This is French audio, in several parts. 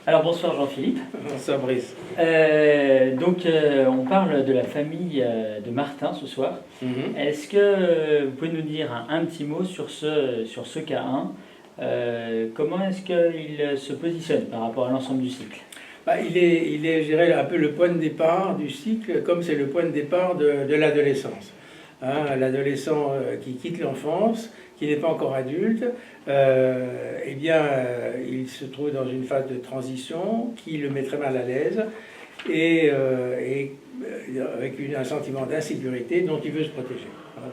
Alors bonsoir Jean-Philippe. Bonsoir Brice. On parle de la famille de Martin ce soir. Est-ce que vous pouvez nous dire un petit mot sur ce cas 1 comment est-ce qu'il se positionne par rapport à l'ensemble du cycle? Il est, je dirais, un peu le point de départ du cycle, comme c'est le point de départ de l'adolescence. L'adolescent qui quitte l'enfance, qui n'est pas encore adulte, il se trouve dans une phase de transition qui le met très mal à l'aise et avec un sentiment d'insécurité dont il veut se protéger.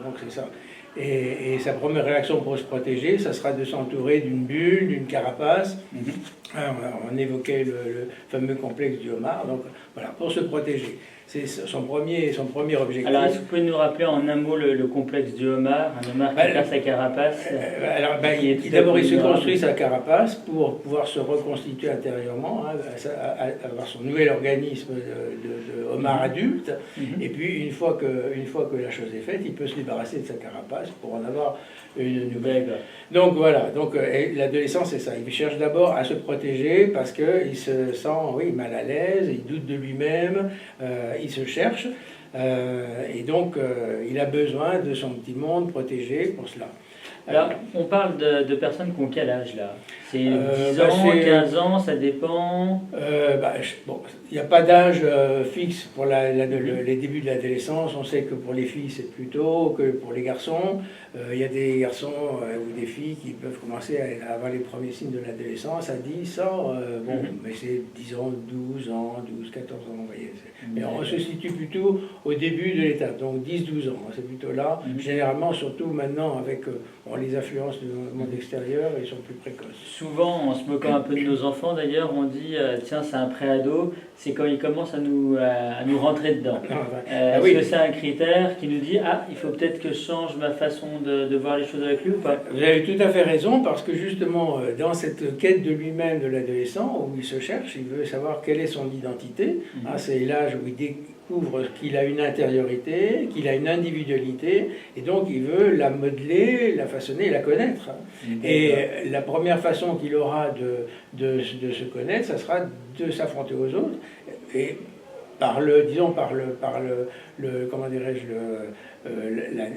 Donc c'est ça. Et sa première réaction pour se protéger, ça sera de s'entourer d'une bulle, d'une carapace. On évoquait le fameux complexe du homard. Donc voilà, pour se protéger. C'est son premier objectif. Alors, est-ce que vous pouvez nous rappeler en un mot le complexe du homard? Un homard qui perd sa carapace. D'abord, il se construit sa carapace pour pouvoir se reconstituer intérieurement, avoir son nouvel organisme de homard adulte. Et puis, une fois que la chose est faite, il peut se débarrasser de sa carapace pour en avoir une nouvelle. Donc voilà, l'adolescence, c'est ça. Il cherche d'abord à se protéger parce qu'il se sent mal à l'aise, il doute de lui-même. Il se cherche et donc il a besoin de son petit monde protégé pour cela. Alors, on parle de personnes qui ont quel âge là? C'est 10 ans, 15 ans, ça dépend? Il n'y a pas d'âge fixe pour les débuts de l'adolescence. On sait que pour les filles c'est plus tôt que pour les garçons. Il y a des garçons ou des filles qui peuvent commencer à avoir les premiers signes de l'adolescence à 10 ans. Mais c'est 10 ans, 12 ans, 12, 14 ans, vous voyez. Mais on se situe plutôt au début de l'étape, donc 10-12 ans. C'est plutôt là. Généralement, surtout maintenant avec les influences du monde extérieur, ils sont plus précoces. Souvent, en se moquant un peu de nos enfants d'ailleurs, on dit tiens, c'est un préado, c'est quand ils commencent à nous rentrer dedans. Est-ce que c'est un critère qui nous dit il faut peut-être que je change ma façon de voir les choses avec lui ou pas? Vous avez tout à fait raison, parce que justement, dans cette quête de lui-même de l'adolescent, où il se cherche, il veut savoir quelle est son identité. C'est l'âge où il découvre qu'il a une intériorité, qu'il a une individualité, et donc il veut la modeler, la façonner, la connaître. Et la première façon qu'il aura de se connaître, ça sera de s'affronter aux autres, et comment dirais-je,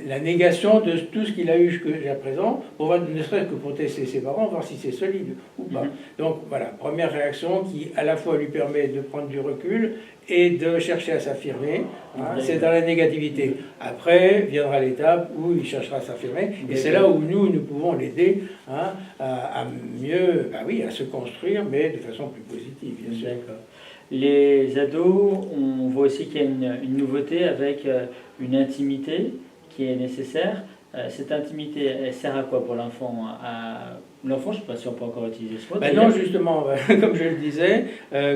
la négation de tout ce qu'il a eu jusqu'à présent, ne serait-ce que pour tester ses parents, voir si c'est solide ou pas. Donc voilà, première réaction qui à la fois lui permet de prendre du recul et de chercher à s'affirmer, c'est dans la négativité. Après viendra l'étape où il cherchera à s'affirmer, et c'est là où nous pouvons l'aider à mieux, à se construire, mais de façon plus positive, bien sûr. D'accord. Les ados, on voit aussi qu'il y a une nouveauté avec une intimité qui est nécessaire. Cette intimité, elle sert à quoi pour l'enfant? L'enfant, je ne sais pas si on peut encore utiliser ce mot. Non, justement, comme je le disais,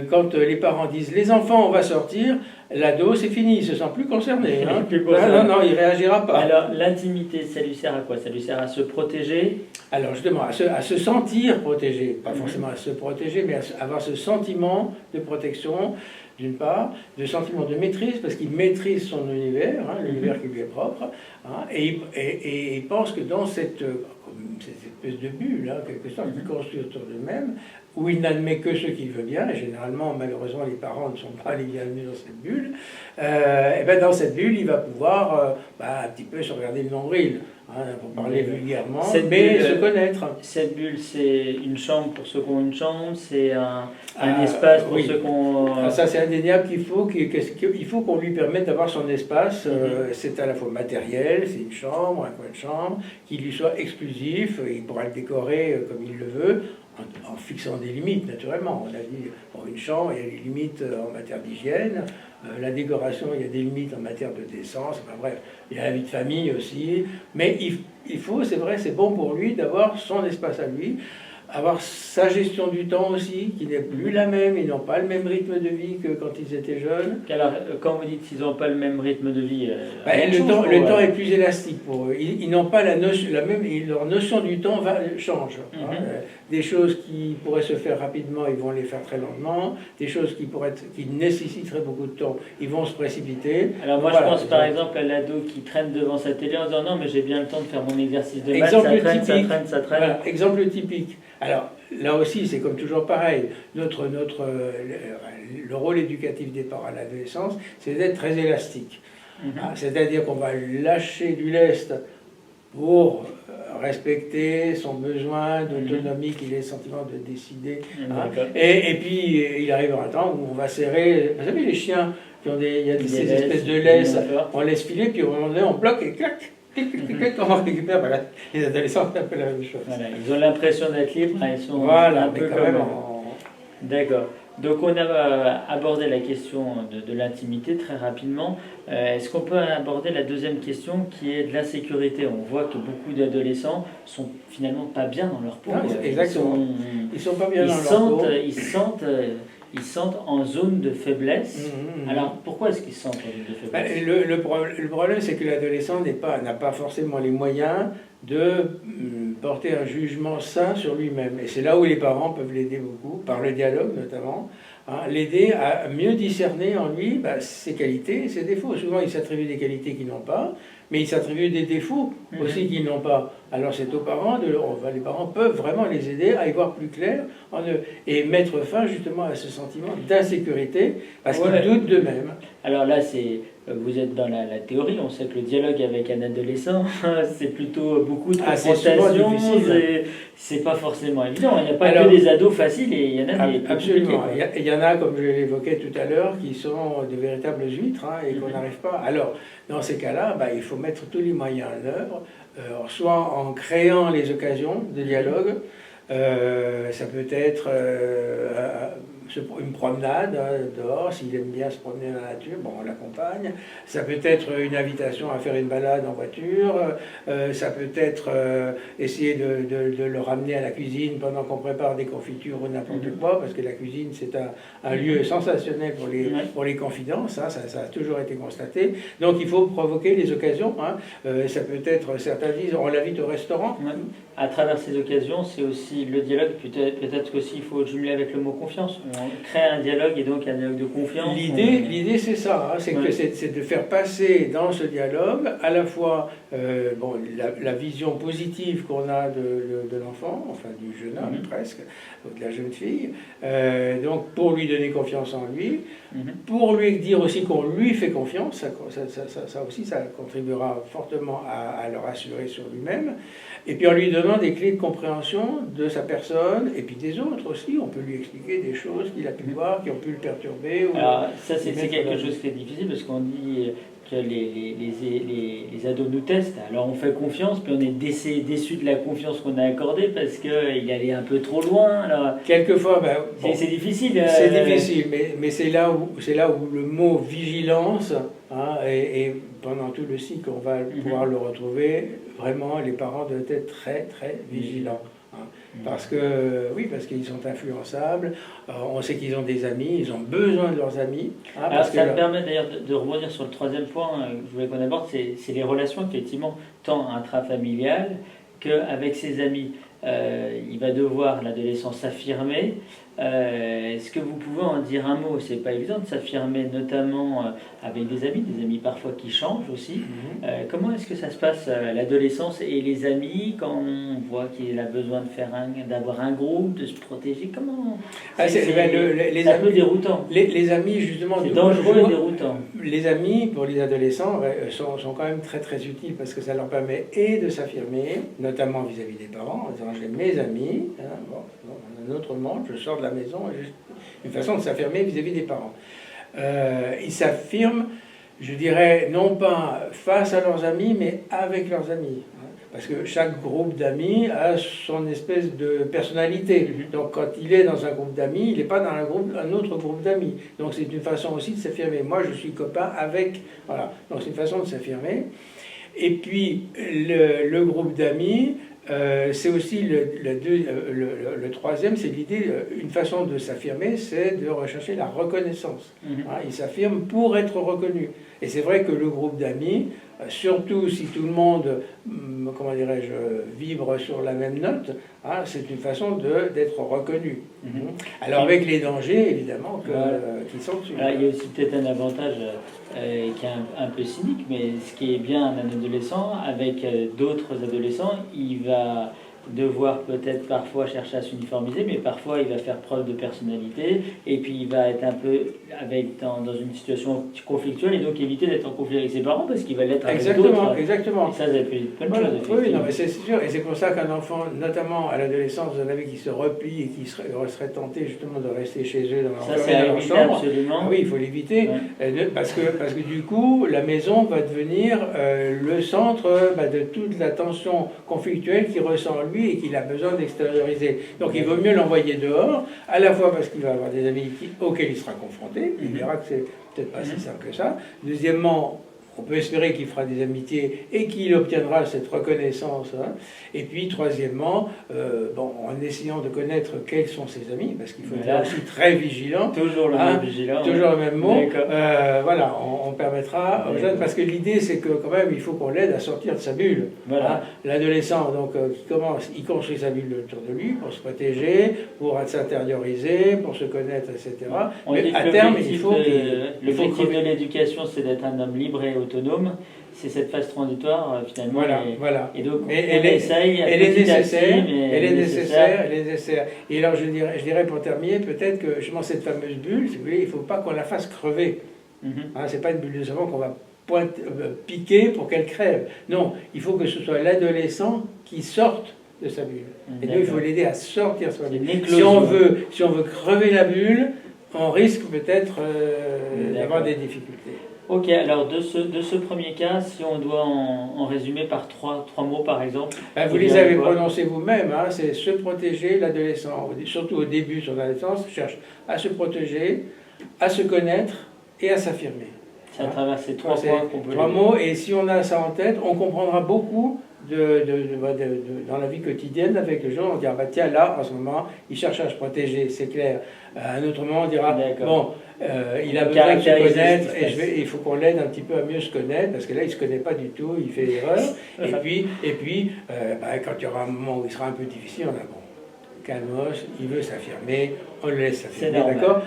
quand les parents disent « les enfants, on va sortir », l'ado, c'est fini, il ne se sent plus concerné. Non, il ne réagira pas. Alors, l'intimité, ça lui sert à quoi? Ça lui sert à se protéger? Alors, justement, à se sentir protégé. Pas forcément à se protéger, mais à avoir ce sentiment de protection, d'une part, de sentiment de maîtrise, parce qu'il maîtrise son univers, l'univers qui lui est propre, et il pense que dans cette espèce de bulle, quelque sorte, qu'il construit autour d'eux-mêmes, où il n'admet que ce qu'il veut bien, et généralement, malheureusement, les parents ne sont pas les bienvenus dans cette bulle, dans cette bulle, il va pouvoir un petit peu se regarder le nombril, pour parler vulgairement, se connaître. Cette bulle, c'est une chambre pour ceux qui ont une chambre, c'est un espace pour ceux qui ont... Ça, c'est indéniable qu'il faut qu'on lui permette d'avoir son espace. C'est à la fois matériel, c'est une chambre, un coin de chambre, qui lui soit exclusif, il pourra le décorer comme il le veut, en fixant des limites, naturellement. On a dit, pour une chambre, il y a des limites en matière d'hygiène, la décoration, il y a des limites en matière de décence, bref, il y a la vie de famille aussi, mais il faut, c'est vrai, c'est bon pour lui d'avoir son espace à lui, avoir sa gestion du temps aussi, qui n'est plus la même, ils n'ont pas le même rythme de vie que quand ils étaient jeunes. Alors, quand vous dites qu'ils n'ont pas le même rythme de vie... le temps est plus élastique pour eux. Ils n'ont pas leur notion du temps change. Des choses qui pourraient se faire rapidement, ils vont les faire très lentement. Des choses qui nécessiteraient beaucoup de temps, ils vont se précipiter. Alors moi, je pense par exemple à l'ado qui traîne devant sa télé en disant non, mais j'ai bien le temps de faire mon exercice de maths, ça traîne. Voilà, exemple typique. Alors, là aussi, c'est comme toujours pareil. Le rôle éducatif des parents à l'adolescence, c'est d'être très élastique. C'est-à-dire qu'on va lâcher du lest pour respecter son besoin d'autonomie, qu'il ait le sentiment de décider. Et puis, il arrivera un temps où on va serrer. Vous savez, les chiens, il y a ces espèces de laisse, on laisse filer, puis au moment donné, on bloque et clac. Comment on récupère, voilà. Les adolescents, c'est un peu la même chose. Voilà, ils ont l'impression d'être libres, ils sont voilà, un peu quand comme... même D'accord. Donc on a abordé la question de l'intimité très rapidement. Est-ce qu'on peut aborder la deuxième question qui est de l'insécurité? On voit que beaucoup d'adolescents sont finalement pas bien dans leur peau. Exactement. Ils sont pas bien dans leur peau. Ils sentent en zone de faiblesse. Alors, pourquoi est-ce qu'ils se sentent en zone de faiblesse? Le problème, c'est que l'adolescent n'a pas forcément les moyens de porter un jugement sain sur lui-même. Et c'est là où les parents peuvent l'aider beaucoup, par le dialogue notamment, l'aider à mieux discerner en lui ses qualités et ses défauts. Souvent, ils s'attribuent des qualités qu'ils n'ont pas, mais ils s'attribuent des défauts aussi qu'ils n'ont pas. Alors c'est aux parents, les parents peuvent vraiment les aider à y voir plus clair en eux et mettre fin justement à ce sentiment d'insécurité parce qu'ils doutent d'eux-mêmes. Alors là, vous êtes dans la théorie, on sait que le dialogue avec un adolescent, c'est plutôt beaucoup de confrontations, c'est pas forcément évident. Il n'y a pas que des ados faciles et il y en a des absolument. Il y en a, comme je l'évoquais tout à l'heure, qui sont de véritables huîtres et qu'on n'arrive pas. Alors, dans ces cas-là, il faut mettre tous les moyens en œuvre, soit en créant les occasions de dialogue, ça peut être une promenade dehors, s'il aime bien se promener dans la nature, on l'accompagne. Ça peut être une invitation à faire une balade en voiture. Ça peut être essayer de le ramener à la cuisine pendant qu'on prépare des confitures ou n'importe quoi, parce que la cuisine, c'est un lieu sensationnel pour les confidences. Ça a toujours été constaté. Donc il faut provoquer les occasions. Ça peut être, certains disent, on l'invite au restaurant. À travers ces occasions, c'est aussi le dialogue. Peut-être qu'aussi il faut jumeler avec le mot confiance. On crée un dialogue et donc un dialogue de confiance. L'idée c'est ça, c'est de faire passer dans ce dialogue à la fois la vision positive qu'on a de l'enfant, enfin du jeune homme presque, ou de la jeune fille, donc pour lui donner confiance en lui, pour lui dire aussi qu'on lui fait confiance, ça aussi ça contribuera fortement à le rassurer sur lui-même. Et puis en lui donnant des clés de compréhension de sa personne, et puis des autres aussi, on peut lui expliquer des choses qu'il a pu voir, qui ont pu le perturber. Alors ça c'est quelque chose qui est difficile, parce qu'on dit que les ados nous testent, alors on fait confiance, puis on est déçu de la confiance qu'on a accordée, parce qu'il allait un peu trop loin. Alors, quelquefois, c'est difficile. C'est difficile, mais c'est là où le mot vigilance, et pendant tout le cycle, on va pouvoir le retrouver. Vraiment, les parents doivent être très, très vigilants. Parce qu'ils sont influençables, on sait qu'ils ont des amis, ils ont besoin de leurs amis. Alors ça me permet d'ailleurs de rebondir sur le troisième point que je voulais qu'on aborde, c'est les relations, effectivement, tant intrafamiliales qu'avec ses amis. Il va devoir, l'adolescent, s'affirmer. Est-ce que vous pouvez en dire un mot? C'est pas évident de s'affirmer, notamment avec des amis parfois qui changent aussi. Comment est-ce que ça se passe l'adolescence et les amis quand on voit qu'il a besoin d'avoir un groupe, de se protéger? Comment c'est un peu déroutant. Les amis, justement, c'est dangereux et déroutant. Les amis pour les adolescents sont quand même très très utiles parce que ça leur permet de s'affirmer, notamment vis-à-vis des parents, en disant j'ai mes amis, un autre monde, je sors de la maison, une façon de s'affirmer vis-à-vis des parents. Ils s'affirment, je dirais, non pas face à leurs amis, mais avec leurs amis. Parce que chaque groupe d'amis a son espèce de personnalité. Donc quand il est dans un groupe d'amis, il n'est pas dans un autre groupe d'amis. Donc c'est une façon aussi de s'affirmer. Moi je suis copain avec... Voilà. Donc c'est une façon de s'affirmer. Et puis le groupe d'amis... c'est aussi le troisième, c'est l'idée, une façon de s'affirmer, c'est de rechercher la reconnaissance. Il s'affirme pour être reconnu. Et c'est vrai que le groupe d'amis, surtout si tout le monde, comment dirais-je, vibre sur la même note, c'est une façon d'être reconnu. Alors avec les dangers, évidemment, qui sont dessus. Alors, il y a aussi peut-être un avantage qui est un peu cynique, mais ce qui est bien d'un adolescent, avec d'autres adolescents, il va devoir peut-être parfois chercher à s'uniformiser, mais parfois il va faire preuve de personnalité, et puis il va être un peu dans une situation conflictuelle, et donc éviter d'être en conflit avec ses parents, parce qu'il va l'être avec d'autres. Exactement. Et ça peut être plein de choses, oui, non, mais c'est sûr, et c'est pour ça qu'un enfant, notamment à l'adolescence, vous en avez qui se replie et qui serait tenté justement de rester chez eux dans leur chambre. Absolument. Ah oui, il faut l'éviter, parce que du coup, la maison va devenir le centre de toute la tension conflictuelle qu'il ressent lui et qu'il a besoin d'extérioriser. Donc il vaut mieux l'envoyer dehors, à la fois parce qu'il va avoir des amis auxquels il sera confronté, il verra que c'est peut-être pas si simple que ça. Deuxièmement, on peut espérer qu'il fera des amitiés et qu'il obtiendra cette reconnaissance. Et puis, troisièmement, en essayant de connaître quels sont ses amis, parce qu'il faut être aussi très vigilant. Toujours le même vigilant. Toujours le même mot. Voilà, on permettra aux jeunes, parce que l'idée, c'est que quand même, il faut qu'on l'aide à sortir de sa bulle. Voilà. L'adolescent, donc, il construit sa bulle autour de lui pour se protéger, pour s'intérioriser, pour se connaître, etc. Mais à terme, il faut l'objectif de l'éducation, c'est d'être un homme libre et autonome. C'est cette phase transitoire finalement. Voilà. Et donc elle est nécessaire. Et alors je dirais pour terminer, peut-être que justement cette fameuse bulle, si vous voulez, il ne faut pas qu'on la fasse crever. C'est pas une bulle de savon qu'on va piquer pour qu'elle crève. Non, il faut que ce soit l'adolescent qui sorte de sa bulle. Et donc il faut l'aider à sortir de sa bulle. Si on veut crever la bulle, on risque peut-être d'avoir des difficultés. Ok, alors de ce premier cas, si on doit en résumer par trois mots par exemple. Vous les avez prononcés vous-même, c'est se protéger, l'adolescent, surtout au début de son adolescence, cherche à se protéger, à se connaître et à s'affirmer. C'est à travers ces trois points qu'on peut... Trois mots, et si on a ça en tête, on comprendra beaucoup dans la vie quotidienne avec les gens. On dira, tiens, là, en ce moment, il cherche à se protéger, c'est clair. À un autre moment, on dira, il a besoin de se connaître, et il faut qu'on l'aide un petit peu à mieux se connaître, parce que là, il ne se connaît pas du tout, il fait erreur. et puis quand il y aura un moment où il sera un peu difficile, on a calmos, il veut s'affirmer, on le laisse s'affirmer, d'accord ?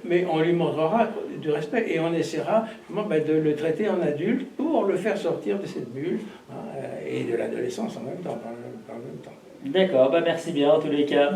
Mais on lui montrera du respect et on essaiera de le traiter en adulte pour le faire sortir de cette bulle et de l'adolescence en même temps, par le même temps. D'accord, merci bien en tous les cas.